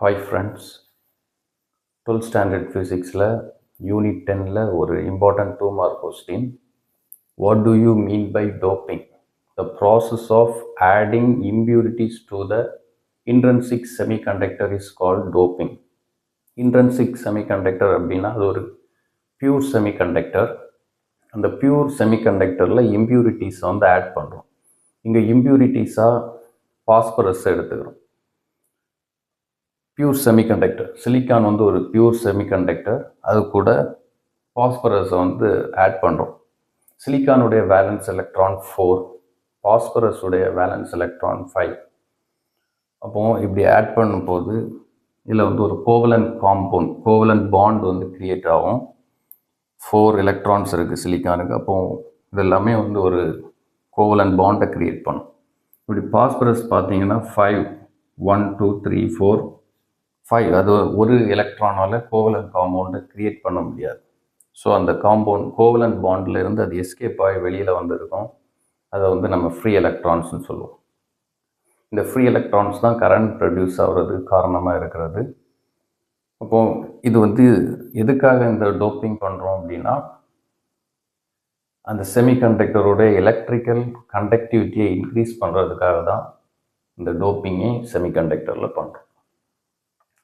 Hi friends, 12th standard physicsல unit 10ல ஒரு important 2 mark question. What do you mean by doping? The process of adding impurities to the intrinsic semiconductor is called doping. Intrinsic semiconductor அப்படின்னா அது ஒரு pure semiconductor. அந்த pure செமிகண்டக்டரில் இம்ப்யூரிட்டிஸை வந்து add பண்ணுறோம். இங்கே இம்ப்யூரிட்டிஸாக பாஸ்பரஸ் எடுத்துக்கிறோம். பியூர் செமிகண்டக்டர் சிலிக்கான் வந்து ஒரு பியூர் செமிகண்டக்டர், அது கூட பாஸ்பரஸை வந்து ஆட் பண்ணுறோம். சிலிக்கானுடைய வேலன்ஸ் எலக்ட்ரான் 4, பாஸ்பரஸுடைய வேலன்ஸ் எலக்ட்ரான் 5. அப்போது இப்படி ஆட் பண்ணும்போது இதில் வந்து ஒரு கோவலண்ட் பாண்ட் வந்து கிரியேட் ஆகும். 4 எலக்ட்ரான்ஸ் இருக்குது சிலிக்கானுக்கு. அப்போது இது எல்லாமே வந்து ஒரு கோவலண்ட் பாண்டை கிரியேட் பண்ணும். இப்படி பாஸ்பரஸ் பார்த்தீங்கன்னா 5, 1 2 3 4 5, அது ஒரு எலக்ட்ரானால் கோவலண்ட் காம்பவுண்டை கிரியேட் பண்ண முடியாது. ஸோ அந்த கோவலண்ட் பாண்டில் இருந்து அது எஸ்கேப் ஆகி வெளியில் வந்திருக்கும். அதை வந்து நம்ம ஃப்ரீ எலக்ட்ரான்ஸ்னு சொல்லுவோம். இந்த ஃப்ரீ எலக்ட்ரான்ஸ் தான் கரண்ட் ப்ரொடியூஸ் ஆகிறது காரணமாக இருக்கிறது. அப்போது இது வந்து எதுக்காக இந்த டோப்பிங் பண்ணுறோம் அப்படின்னா, அந்த செமிகண்டக்டரோட எலக்ட்ரிக்கல் கண்டக்டிவிட்டியை இன்க்ரீஸ் பண்ணுறதுக்காக தான் இந்த டோப்பிங்கை செமிகண்டக்டரில் பண்ணுறோம்.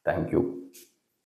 தேங்க்யூ.